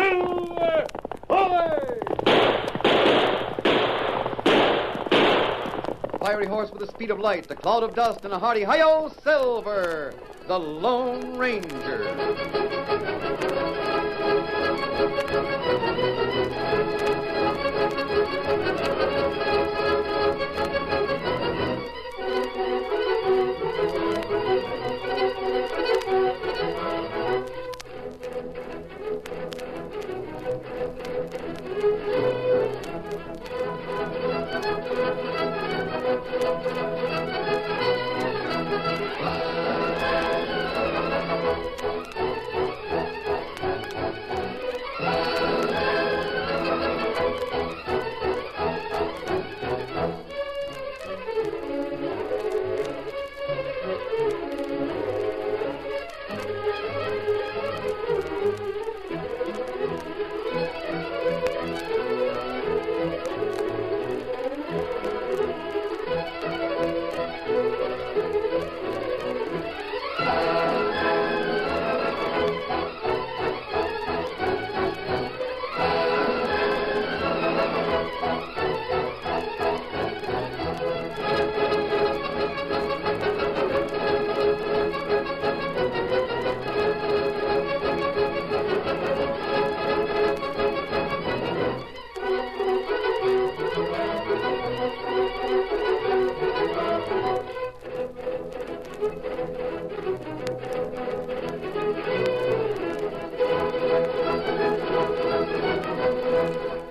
Silver! Away! Fiery horse with the speed of light, a cloud of dust, and a hearty hi-yo, Silver, the Lone Ranger.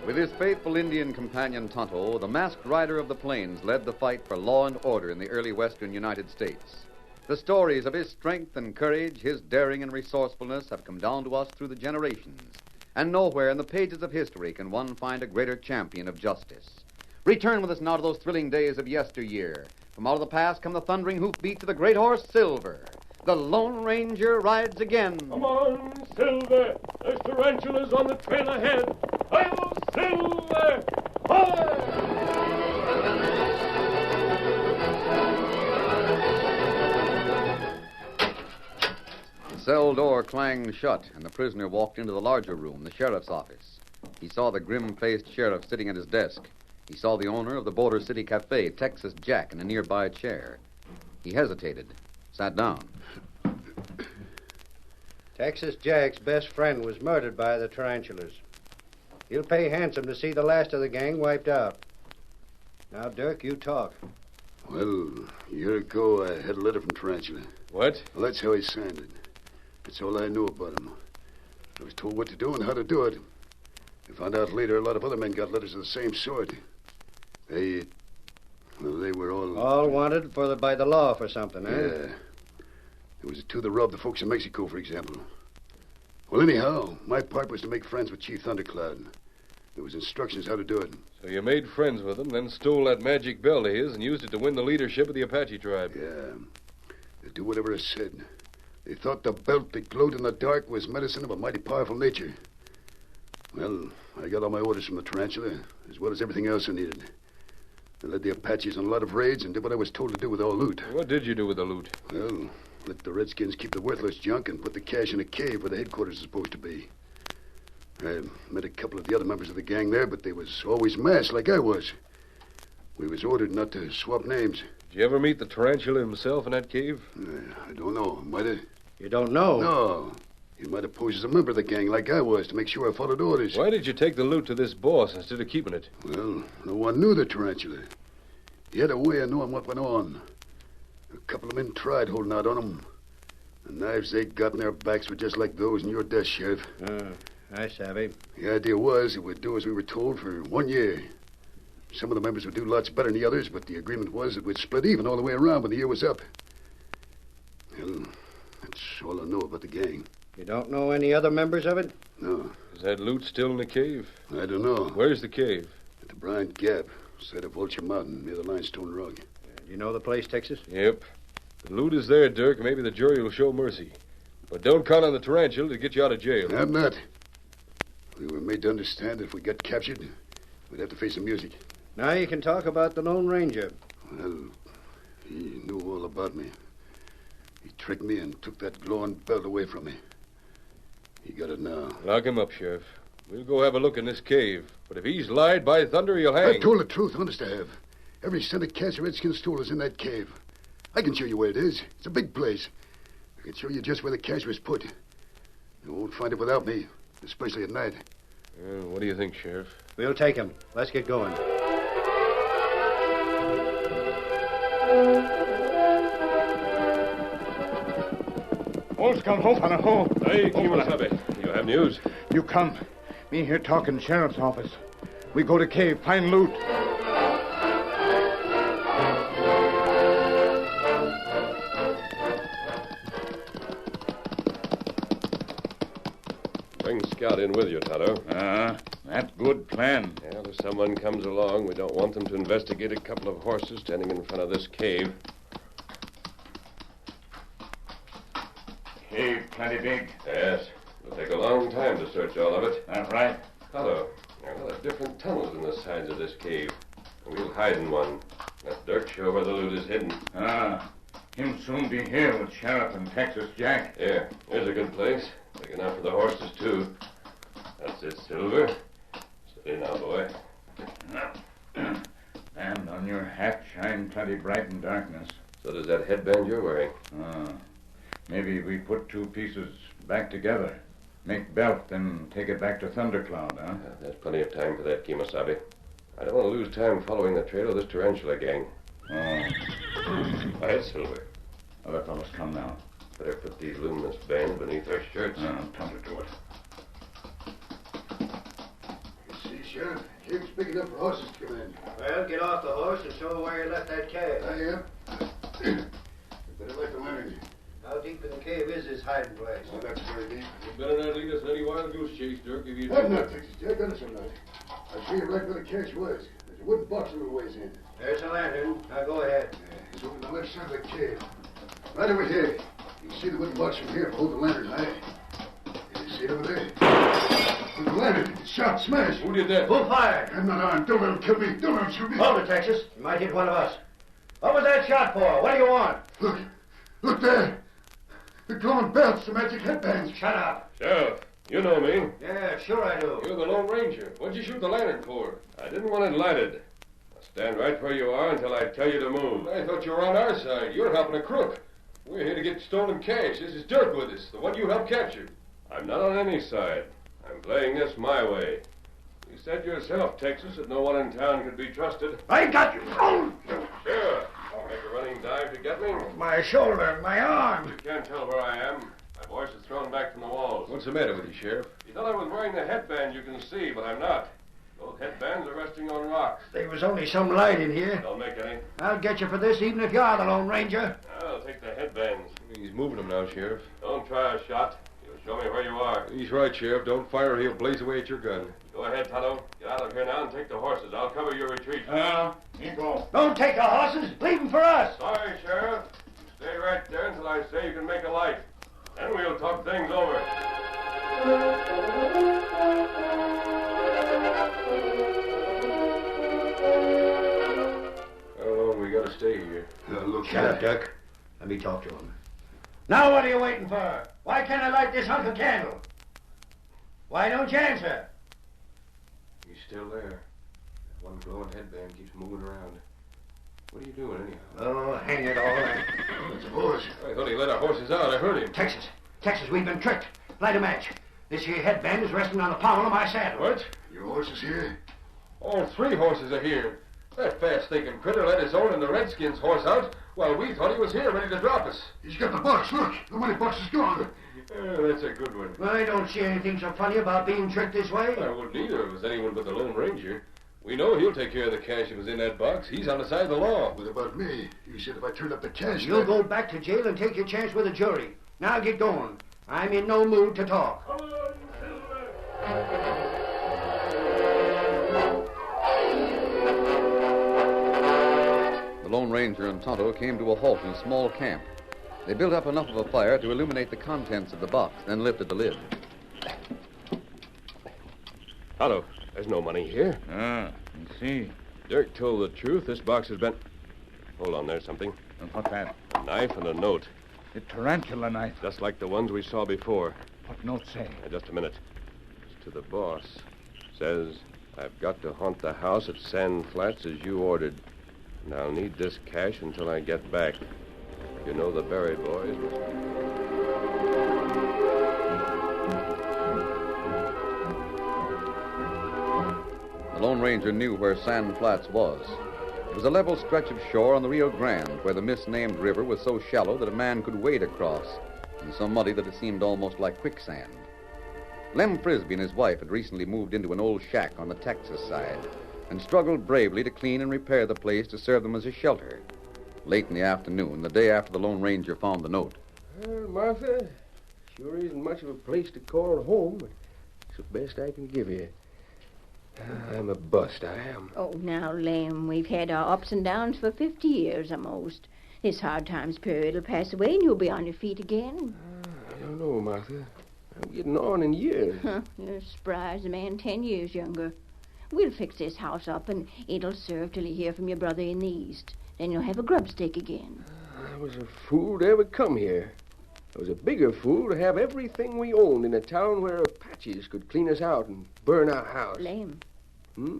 With his faithful Indian companion Tonto, the masked rider of the plains led the fight for law and order in the early western United States. The stories of his strength and courage, his daring and resourcefulness have come down to us through the generations. And nowhere in the pages of history can one find a greater champion of justice. Return with us now to those thrilling days of yesteryear. From out of the past come the thundering hoofbeats of the great horse Silver. The Lone Ranger rides again. Come on, Silver. There's tarantulas on the trail ahead. Hi-yo, Silver! Hi! The cell door clanged shut, and the prisoner walked into the larger room, the sheriff's office. He saw the grim-faced sheriff sitting at his desk. He saw the owner of the Border City Cafe, Texas Jack, in a nearby chair. He hesitated, sat down. Texas Jack's best friend was murdered by the tarantulas. He'll pay handsome to see the last of the gang wiped out. Now, Dirk, you talk. Well, a year ago, I had a letter from Tarantula. What? Well, that's how he signed it. That's all I knew about him. I was told what to do and how to do it. I found out later a lot of other men got letters of the same sort. They were all... All wanted by the law for something, eh? Yeah. There was two that robbed the folks in Mexico, for example. Well, anyhow, my part was to make friends with Chief Thundercloud. There was instructions how to do it. So you made friends with him, then stole that magic bell of his and used it to win the leadership of the Apache tribe. Yeah. They'd do whatever I said. They thought the belt that glowed in the dark was medicine of a mighty powerful nature. Well, I got all my orders from the tarantula, as well as everything else I needed. I led the Apaches on a lot of raids and did what I was told to do with all loot. What did you do with the loot? Well, let the Redskins keep the worthless junk and put the cash in a cave where the headquarters is supposed to be. I met a couple of the other members of the gang there, but they was always masked like I was. We was ordered not to swap names. Did you ever meet the tarantula himself in that cave? I don't know. Might have... You don't know? No. He might have posed as a member of the gang like I was to make sure I followed orders. Why did you take the loot to this boss instead of keeping it? Well, no one knew the tarantula. He had a way of knowing what went on. A couple of men tried holding out on him. The knives they got in their backs were just like those in your desk, Sheriff. I savvy. The idea was it would do as we were told for 1 year. Some of the members would do lots better than the others, but the agreement was it would split even all the way around when the year was up. Well, that's all I know about the gang. You don't know any other members of it? No. Is that loot still in the cave? I don't know. Where's the cave? At the Bryant Gap, side of Vulture Mountain, near the limestone rug. Do you know the place, Texas? Yep. The loot is there, Dirk. Maybe the jury will show mercy. But don't count on the tarantula to get you out of jail. I'm not. We were made to understand that if we got captured, we'd have to face the music. Now you can talk about the Lone Ranger. Well, he knew all about me. He tricked me and took that glowing belt away from me. He got it now. Lock him up, Sheriff. We'll go have a look in this cave. But if he's lied, by thunder, he'll hang. I've told the truth, honest I have. Every cent of cash the Redskins stole is in that cave. I can show you where it is. It's a big place. I can show you just where the cash was put. You won't find it without me, especially at night. What do you think, Sheriff? We'll take him. Let's get going. All's come home on a hole. Hey, Kimosabe. You have news? You come. Me here talking sheriff's office. We go to cave, find loot. Bring Scout in with you, Tonto. That good plan. Well, if someone comes along, we don't want them to investigate a couple of horses standing in front of this cave. Cave plenty big. Yes. It'll take a long time to search all of it. That's right. Tonto, there are a lot of different tunnels in the sides of this cave. We'll hide in one. Let Dirk show where the loot is hidden. He'll soon be here with Sheriff and Texas Jack. Here, here's a good place. Big enough for the horses, too. That's it, Silver. Steady now, boy. And on your hat shine plenty bright in darkness. So does that headband you're wearing. Maybe we put two pieces back together. Make belt, then take it back to Thundercloud, huh? There's plenty of time for that, Kimosabe. I don't want to lose time following the trail of this tarantula gang. Quiet, Silver. Other fellows come now. Better put these luminous bands beneath our shirts. Time to do it. You see, Sheriff, cave's big enough for horses to come in. Well, get off the horse and show where you left that cave. I am. Better light the lantern. How deep in the cave is this hiding place? Well, that's very deep. You better not lead us in any wild goose chase, Dirk, if you I'm not, Texas Jack. Honest, I'm not. I'll show you right where the cash was. There's a wooden box a little ways in. There's a lantern. Now go ahead. It's over on the left side of the cave. Right over here. You can see the wooden box from here. Hold the lantern high. You see it over there? With the lantern. It's shot, smash. Who did that? Who fired? I'm not armed. Don't let him kill me. Don't let him shoot me. Hold it, Texas. You might hit one of us. What was that shot for? What do you want? Look. Look there. The glowing belts, the magic headbands. Shut up. Sheriff, you know me. Yeah, sure I do. You're the Lone Ranger. What'd you shoot the lantern for? I didn't want it lighted. Now stand right where you are until I tell you to move. I thought you were on our side. You're helping a crook. We're here to get stolen cash. This is Dirk with us, the one you helped capture. I'm not on any side. I'm playing this my way. You said yourself, Texas, that no one in town could be trusted. I got you. Oh, Sure. Make a running dive to get me? my shoulder, my arm. You can't tell where I am. My voice is thrown back from the walls. What's the matter with you, Sheriff? You thought I was wearing the headband you can see, but I'm not. Both headbands are resting on rocks. There was only some light in here. Don't make any. I'll get you for this, even if you are the Lone Ranger. I'll take the headbands. He's moving them now, Sheriff. Don't try a shot. You'll show me where you are. He's right, Sheriff. Don't fire or he'll blaze away at your gun. Go ahead, Tonto. Get out of here now and take the horses. I'll cover your retreat. You go. Don't take the horses. Leave them for us. Sorry, Sheriff. Stay right there until I say you can make a light. Then we'll talk things over. How long we gotta stay here? Look, Shut up, Dirk. Let me talk to him. Now what are you waiting for? Why can't I light this hunk of candle? Why don't you answer? He's still there. That one glowing headband keeps moving around. What are you doing, anyhow? Oh, hang it all. That's a horse. I thought he let our horses out. I heard him. Texas, we've been tricked. Light a match. This here headband is resting on the pommel of my saddle. What? Your horse is here? All three horses are here. That fast-thinking critter let his own and the Redskins' horse out while we thought he was here ready to drop us. He's got the box. Look, the money box is gone. That's a good one. I don't see anything so funny about being tricked this way. I wouldn't either if it was anyone but the Lone Ranger. We know he'll take care of the cash that was in that box. He's on the side of the law. What about me? You said if I turned up the cash... You'll go back to jail and take your chance with a jury. Now get going. I'm in no mood to talk. Come on, Silver. The Lone Ranger and Tonto came to a halt in a small camp. They built up enough of a fire to illuminate the contents of the box, then lifted the lid. Tonto, there's no money here. You see. Dirk told the truth. This box has been... Hold on, there's something. What's that? A knife and a note. The tarantula knife. Just like the ones we saw before. What note say? Just a minute. to the boss. Says I've got to hunt the house at Sand Flats as you ordered. And I'll need this cash until I get back. You know the Berry boys. The Lone Ranger knew where Sand Flats was. It was a level stretch of shore on the Rio Grande where the misnamed river was so shallow that a man could wade across, and so muddy that it seemed almost like quicksand. Lem Frisbee and his wife had recently moved into an old shack on the Texas side and struggled bravely to clean and repair the place to serve them as a shelter. Late in the afternoon, the day after the Lone Ranger found the note. Well, Martha, sure isn't much of a place to call home, but it's the best I can give you. I'm a bust, I am. Oh, now, Lem, we've had our ups and downs for 50 years almost. This hard times period will pass away and you'll be on your feet again. I don't know, Martha. I'm getting on in years. You're as spry as a man 10 years younger. We'll fix this house up and it'll serve till you hear from your brother in the East. Then you'll have a grubstake again. I was a fool to ever come here. I was a bigger fool to have everything we owned in a town where Apaches could clean us out and burn our house. Lem,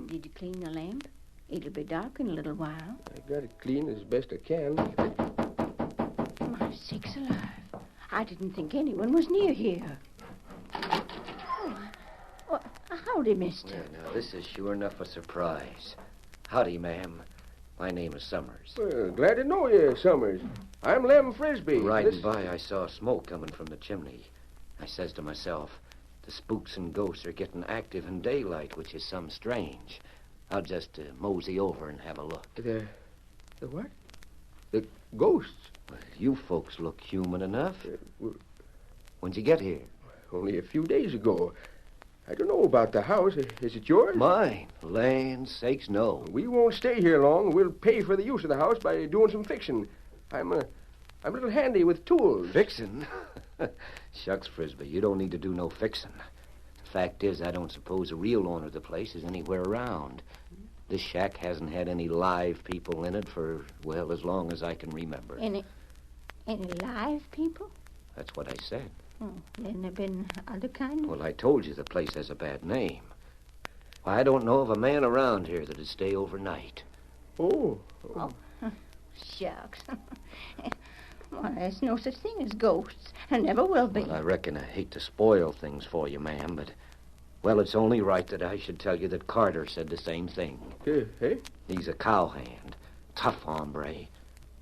did you clean the lamp? It'll be dark in a little while. I got it clean as best I can. My sakes alive. I didn't think anyone was near here. Oh, howdy, mister. Yeah, now, this is sure enough a surprise. Howdy, ma'am. My name is Summers. Well, glad to know you, Summers. I'm Lem Frisbee. Riding by, I saw smoke coming from the chimney. I says to myself, the spooks and ghosts are getting active in daylight, which is some strange. I'll just mosey over and have a look. The what? The ghosts? Well, you folks look human enough. When'd you get here? Only a few days ago. I don't know about the house. Is it yours? Mine. Land sakes, no. We won't stay here long. We'll pay for the use of the house by doing some fixing. I'm a little handy with tools. Fixing? Shucks, Frisbee, you don't need to do no fixing. The fact is, I don't suppose the real owner of the place is anywhere around. This shack hasn't had any live people in it for, well, as long as I can remember. Any live people? That's what I said. Oh, then there been other kind? Well, I told you the place has a bad name. I don't know of a man around here that'd stay overnight. Oh. Shucks. Well, there's no such thing as ghosts. And never will be. Well, I reckon I hate to spoil things for you, ma'am, but, well, it's only right that I should tell you that Carter said the same thing. Hey? He's a cowhand. Tough hombre.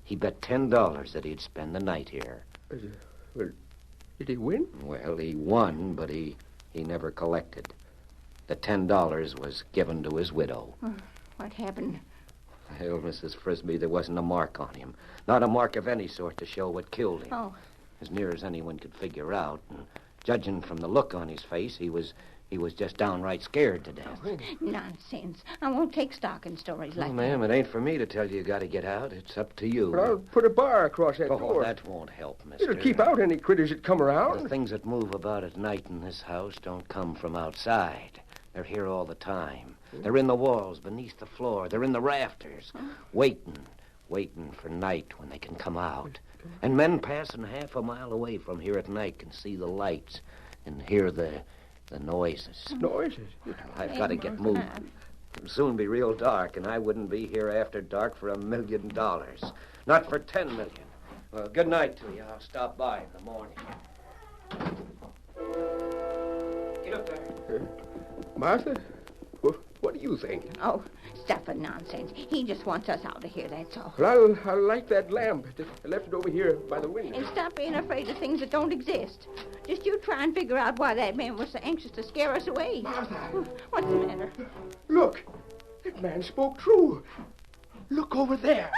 He bet $10 that he'd spend the night here. Well, did he win? Well, he won, but he never collected. The $10 was given to his widow. What happened? Hell, Mrs. Frisbee, there wasn't a mark on him. Not a mark of any sort to show what killed him. Oh. As near as anyone could figure out. And judging from the look on his face, he was just downright scared to death. Nonsense. I won't take stock in stories like Well, that. ma'am, it ain't for me to tell you got to get out. It's up to you. But I'll put a bar across that Oh, door. that won't help, mister. It'll keep out any critters that come around. The things that move about at night in this house don't come from outside. They're here all the time. They're in the walls, beneath the floor. They're in the rafters, waiting for night when they can come out. And men passing half a mile away from here at night can see the lights and hear the noises. Noises? I've got to get moving. It'll soon be real dark, and I wouldn't be here after dark for $1 million. Not for $10 million. Well, good night to you. I'll stop by in the morning. Get up there. Martha? What do you think? Oh, stuff and nonsense. He just wants us out of here, that's all. Well, I'll light that lamp. I left it over here by the window. And stop being afraid of things that don't exist. Just you try and figure out why that man was so anxious to scare us away. Martha! What's the matter? Look! That man spoke true. Look over there.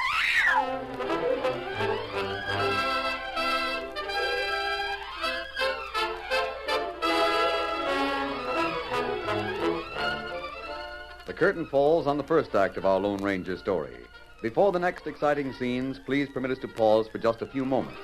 The curtain falls on the first act of our Lone Ranger story. Before the next exciting scenes, please permit us to pause for just a few moments.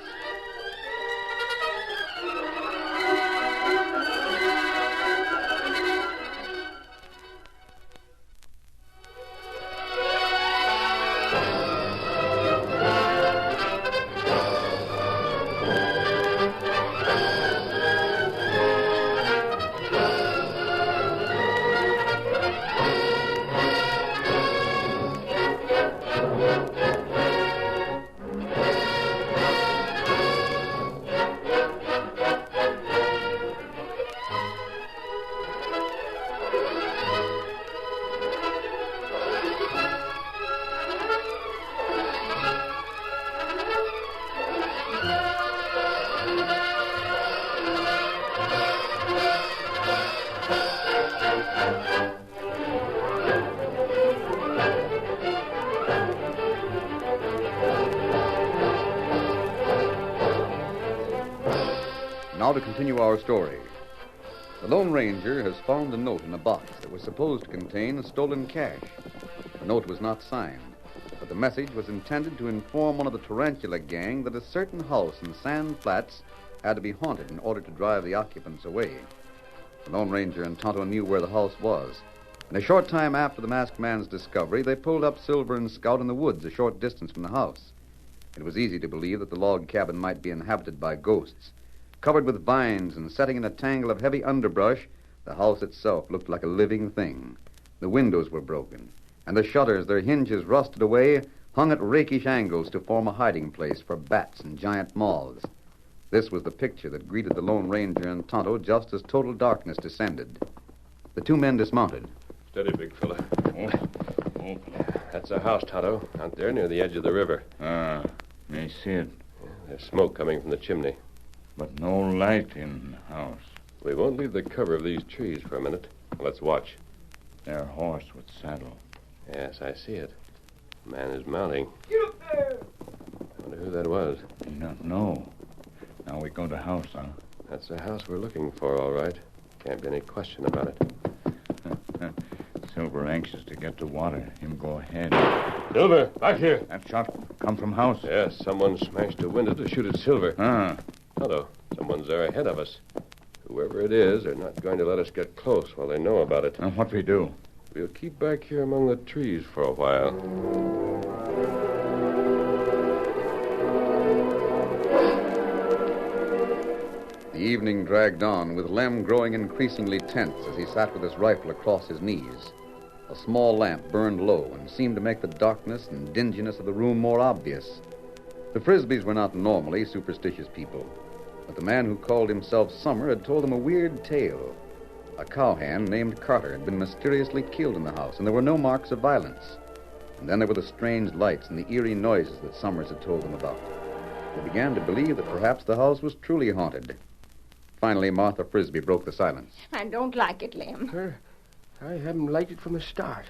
now to continue our story. The Lone Ranger has found a note in a box that was supposed to contain stolen cash. The note was not signed, but the message was intended to inform one of the tarantula gang that a certain house in Sand Flats had to be haunted in order to drive the occupants away. The Lone Ranger and Tonto knew where the house was. And a short time after the masked man's discovery, they pulled up Silver and Scout in the woods a short distance from the house. It was easy to believe that the log cabin might be inhabited by ghosts. Covered with vines and setting in a tangle of heavy underbrush, the house itself looked like a living thing. The windows were broken, and the shutters, their hinges rusted away, hung at rakish angles to form a hiding place for bats and giant moths. This was the picture that greeted the Lone Ranger and Tonto just as total darkness descended. The two men dismounted. Steady, big fella. Oh. That's a house, Tonto, out there near the edge of the river. Ah, I see it. There's smoke coming from the chimney. But no light in the house. We won't leave the cover of these trees for a minute. Let's watch. Their horse with saddle. Yes, I see it. The man is mounting. Get up there! I wonder who that was. I don't know. Now we go to house, huh? That's the house we're looking for, all right. Can't be any question about it. Silver anxious to get to water. Him go ahead. Silver, back here. That shot come from house. Yes, someone smashed a window to shoot at Silver. Ah. Tonto, someone's there ahead of us. Whoever it is, they're not going to let us get close while they know about it. What we do? We'll keep back here among the trees for a while. The evening dragged on, with Lem growing increasingly tense as he sat with his rifle across his knees. A small lamp burned low and seemed to make the darkness and dinginess of the room more obvious. The Frisbees were not normally superstitious people, but the man who called himself Summer had told them a weird tale. A cowhand named Carter had been mysteriously killed in the house, and there were no marks of violence. And then there were the strange lights and the eerie noises that Summers had told them about. They began to believe that perhaps the house was truly haunted. Finally, Martha Frisbee broke the silence. I don't like it, Lem. I haven't liked it from the start.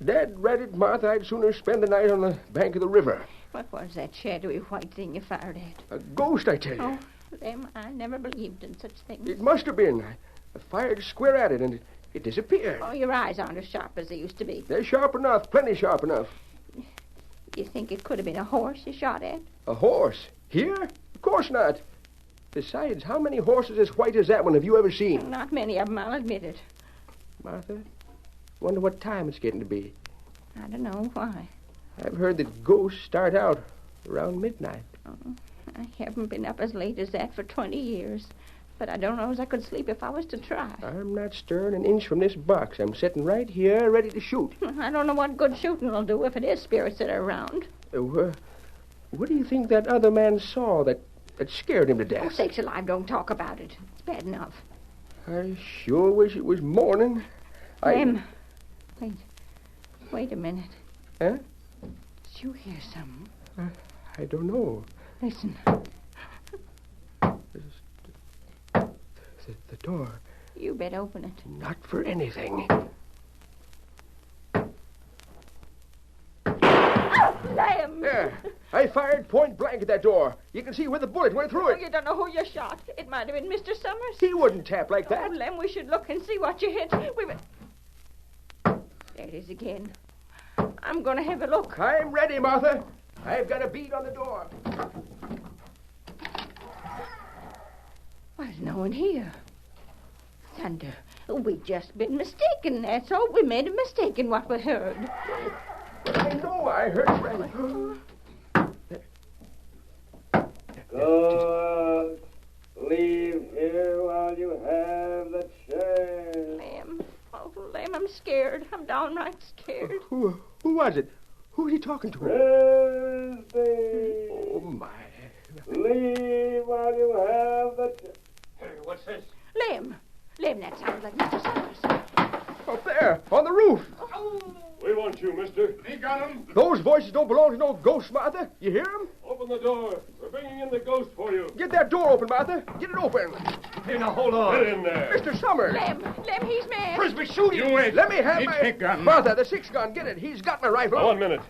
Dad ratted Martha I'd sooner spend the night on the bank of the river. What was that shadowy white thing you fired at? A ghost, I tell you. Oh, Lem, I never believed in such things. It must have been. I fired square at it, and it disappeared. Oh, your eyes aren't as sharp as they used to be. They're sharp enough, plenty sharp enough. You think it could have been a horse you shot at? A horse? Here? Of course not. Besides, how many horses as white as that one have you ever seen? Not many of them, I'll admit it. Martha, wonder what time it's getting to be. I don't know why. I've heard that ghosts start out around midnight. Oh, I haven't been up as late as that for 20 years. But I don't know as I could sleep if I was to try. I'm not stirring an inch from this box. I'm sitting right here ready to shoot. I don't know what good shooting will do if it is spirits that are around. What do you think that other man saw that scared him to death? Oh, sakes alive, don't talk about it. It's bad enough. I sure wish it was morning. Lem, wait a minute. Huh? Did you hear something? I don't know. Listen. The door. You better open it. Not for anything. Oh, Lem! There. I fired point blank at that door. You can see where the bullet went through Oh, it. you don't know who you shot. It might have been Mr. Summers. He wouldn't tap like that. Oh, Lem, we should look and see what you hit. There it is again. I'm going to have a look. I'm ready, Martha. I've got a bead on the door. There's no one here. Thunder. We've just been mistaken, that's all. We made a mistake in what we heard. But I know I heard right. Go leave here while you have the chance. Lem. Oh, Lem, I'm scared. I'm downright scared. Who was it? Who was he talking to? Frisbee. Oh, my. Leave while you have the chance. Hey, what's this? Lem, that sounds like Mr. Summers. Up there, on the roof. We want you, mister. He got him. Those voices don't belong to no ghost, Martha. You hear them? Open the door. We're bringing in the ghost for you. Get that door open, Martha. Get it open. Hey, now hold on. Get in there. Mr. Summers. Lem, he's mad. Frisbee, shoot him. You wait. Let me have It's my... a gun. Martha, the 6 gun. Get it. He's got my rifle. 1 minute.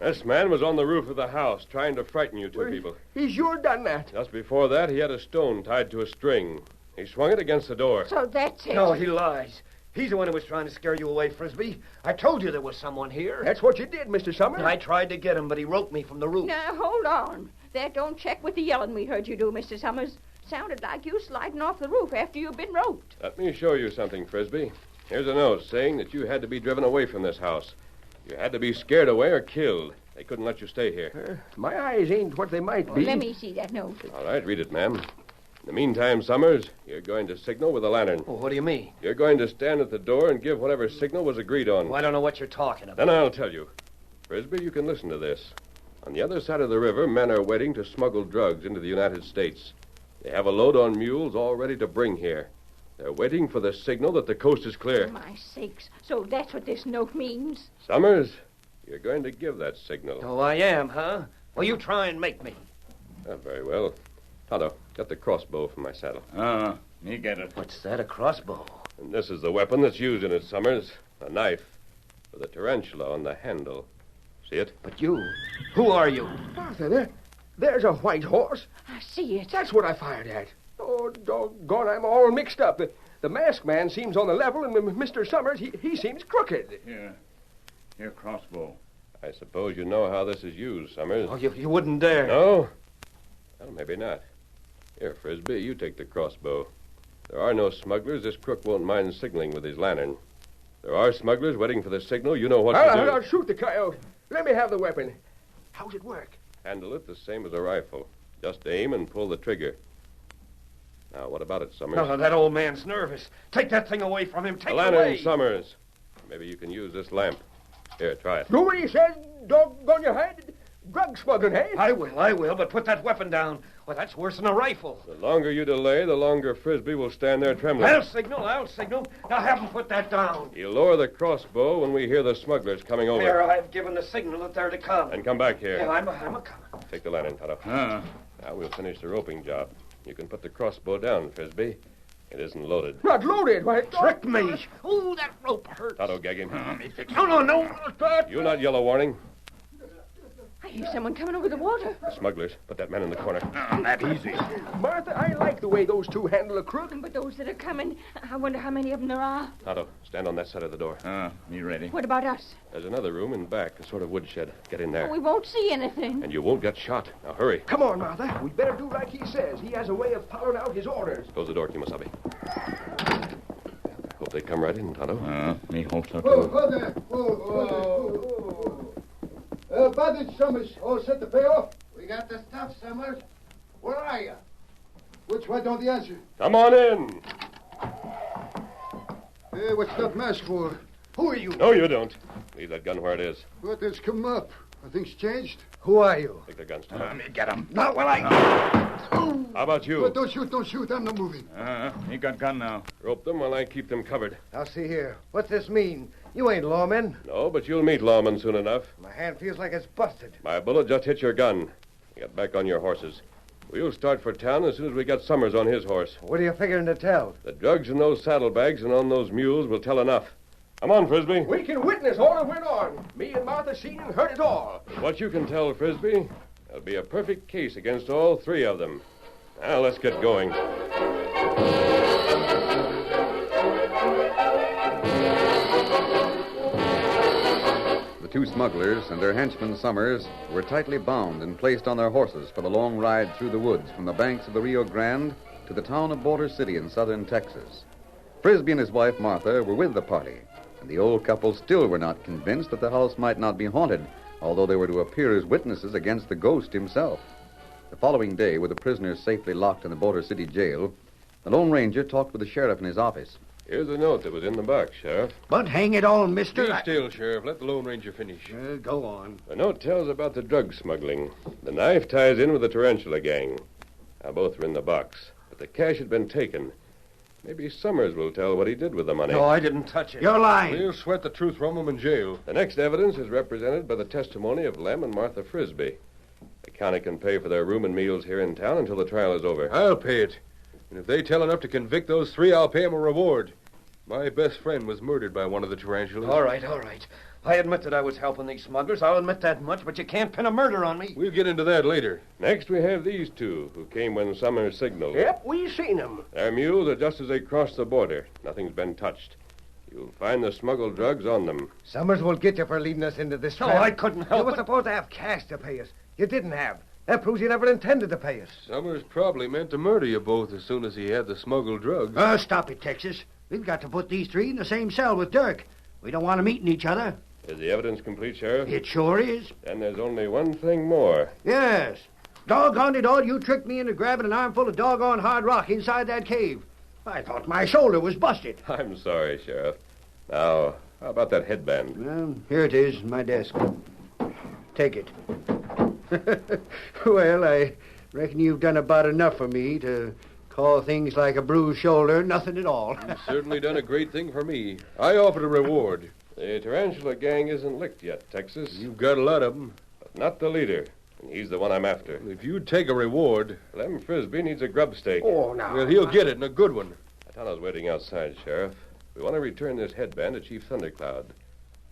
This man was on the roof of the house trying to frighten you two people. He sure done that. Just before that, he had a stone tied to a string. He swung it against the door. So that's it. No, he lies. He's the one who was trying to scare you away, Frisbee. I told you there was someone here. That's what you did, Mr. Summers. I tried to get him, but he roped me from the roof. Now, hold on. That don't check with the yelling we heard you do, Mr. Summers. Sounded like you sliding off the roof after you've been roped. Let me show you something, Frisbee. Here's a note saying that you had to be driven away from this house. You had to be scared away or killed. They couldn't let you stay here. My eyes ain't what they might be. Let me see that note. All right, read it, ma'am. In the meantime, Summers, you're going to signal with a lantern. Well, what do you mean? You're going to stand at the door and give whatever signal was agreed on. Well, I don't know what you're talking about. Then I'll tell you. Frisbee, you can listen to this. On the other side of the river, men are waiting to smuggle drugs into the United States. They have a load on mules all ready to bring here. They're waiting for the signal that the coast is clear. For my sakes. So that's what this note means. Summers, you're going to give that signal. Oh, I am, huh? Well, you try and make me. Very well. Tonto, get the crossbow from my saddle. Me get it. What's that, a crossbow? And this is the weapon that's used in it, Summers. A knife with a tarantula on the handle. See it? But you, who are you? Martha, there's a white horse. I see it. That's what I fired at. Oh, doggone, I'm all mixed up. The masked man seems on the level, and Mr. Summers, he seems crooked. Here, crossbow. I suppose you know how this is used, Summers. Oh, you wouldn't dare. No? Well, maybe not. Here, Frisbee, you take the crossbow. There are no smugglers. This crook won't mind signaling with his lantern. There are smugglers waiting for the signal. You know what to do. I'll shoot the coyote. Let me have the weapon. How's it work? Handle it the same as a rifle. Just aim and pull the trigger. Now, what about it, Summers? No, that old man's nervous. Take that thing away from him. Take the it lantern, away. Summers. Maybe you can use this lamp. Here, try it. Nobody says, doggone your head. Drug smuggling, hey? I will, but put that weapon down. Well, that's worse than a rifle. The longer you delay, the longer Frisbee will stand there trembling. I'll signal. Now have him put that down. You lower the crossbow when we hear the smugglers coming over. There, I've given the signal that they're to come. And come back here. Yeah, I'm a coming. Take the lantern, Tonto. Now we'll finish the roping job. You can put the crossbow down, Frisbee. It isn't loaded. Not loaded. Why, trick me. Ooh, that rope hurts. Tonto, gag him. No. You not yell a warning. I hear someone coming over the water. The smugglers. Put that man in the corner. Not easy. Martha, I like the way those two handle a crook. But those that are coming, I wonder how many of them there are. Tonto, stand on that side of the door. Me ready. What about us? There's another room in back, a sort of woodshed. Get in there. We won't see anything. And you won't get shot. Now, hurry. Come on, Martha. We better do like he says. He has a way of following out his orders. Close the door, Kimasabi. Hope they come right in, Tonto. Me hope so, Whoa, too. whoa there. Whoa. Bandage, Summers. All set to pay off? We got the stuff, Summers. Where are you? Which way don't the answer? Come on in. Hey, what's that mask for? Who are you? No, you don't. Leave that gun where it is. What, it's come up. Are things changed? Who are you? Take the guns, Tonto. Me get him. Not while I... How about you? But don't shoot. I'm not moving. Me got gun now. Rope them while I keep them covered. Now, see here. What's this mean? You ain't lawmen. No, but you'll meet lawmen soon enough. My hand feels like it's busted. My bullet just hit your gun. Get back on your horses. We'll start for town as soon as we get Summers on his horse. What are you figuring to tell? The drugs in those saddlebags and on those mules will tell enough. Come on, Frisbee. We can witness all that went on. Me and Martha seen and heard it all. What you can tell, Frisbee, there'll be a perfect case against all three of them. Now, let's get going. The two smugglers and their henchman Summers were tightly bound and placed on their horses for the long ride through the woods from the banks of the Rio Grande to the town of Border City in southern Texas. Frisbee and his wife Martha were with the party, and the old couple still were not convinced that the house might not be haunted, although they were to appear as witnesses against the ghost himself. The following day, with the prisoners safely locked in the Border City jail, the Lone Ranger talked with the sheriff in his office. Here's the note that was in the box, Sheriff. But hang it all, mister. Be still, Sheriff. Let the Lone Ranger finish. Go on. The note tells about the drug smuggling. The knife ties in with the tarantula gang. Now, both are in the box, but the cash had been taken. Maybe Summers will tell what he did with the money. No, I didn't touch it. You're lying. We'll sweat the truth from him in jail. The next evidence is represented by the testimony of Lem and Martha Frisbee. The county can pay for their room and meals here in town until the trial is over. I'll pay it. And if they tell enough to convict those three, I'll pay them a reward. My best friend was murdered by one of the tarantulas. All right. I admit that I was helping these smugglers. I'll admit that much, but you can't pin a murder on me. We'll get into that later. Next, we have these two who came when Summers signaled. Yep, we seen them. Their mules are just as they crossed the border. Nothing's been touched. You'll find the smuggled drugs on them. Summers will get you for leading us into this No, trap. I couldn't help You were it. supposed to have cash to pay us. You didn't have. That proves you never intended to pay us. Summers probably meant to murder you both as soon as he had the smuggled drugs. Stop it, Texas. We've got to put these three in the same cell with Dirk. We don't want them eating each other. Is the evidence complete, Sheriff? It sure is. Then there's only one thing more. Yes. Doggone it all, you tricked me into grabbing an armful of doggone hard rock inside that cave. I thought my shoulder was busted. I'm sorry, Sheriff. Now, how about that headband? Well, here it is, my desk. Take it. Well, I reckon you've done about enough for me to call things like a bruised shoulder nothing at all. You've certainly done a great thing for me. I offered a reward. The tarantula gang isn't licked yet, Texas. You've got a lot of them. But not the leader. And he's the one I'm after. If you'd take a reward... Lem Frisbee needs a grub stake. Oh, now. Well, he'll get it, and a good one. Atana's waiting outside, Sheriff. We want to return this headband to Chief Thundercloud.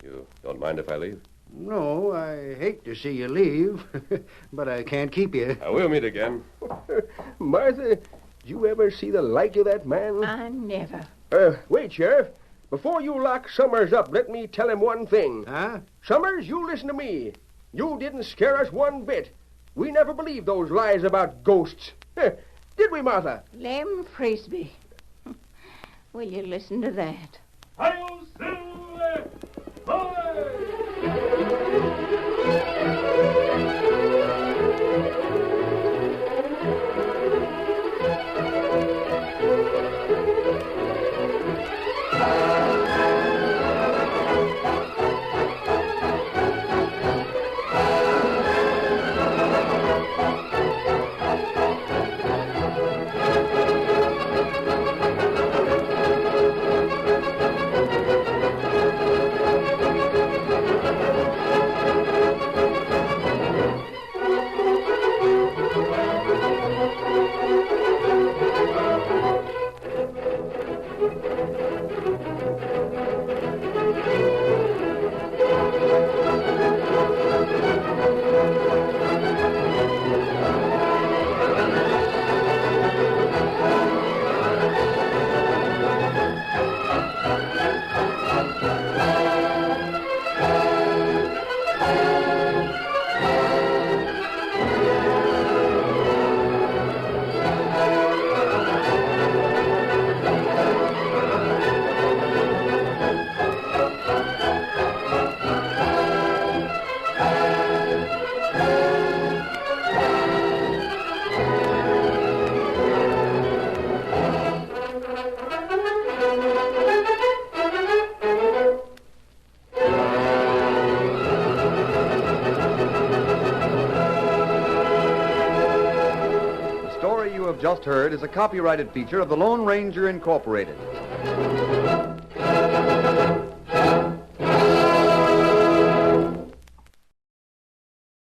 You don't mind if I leave? No, I hate to see you leave, but I can't keep you. We'll meet again. Martha, did you ever see the like of that man? I never. Wait, Sheriff. Before you lock Summers up, let me tell him one thing. Huh? Summers, you listen to me. You didn't scare us one bit. We never believed those lies about ghosts. Did we, Martha? Lem Frisbee. Will you listen to that? Hi-yo, Silver! Just heard is a copyrighted feature of the Lone Ranger Incorporated.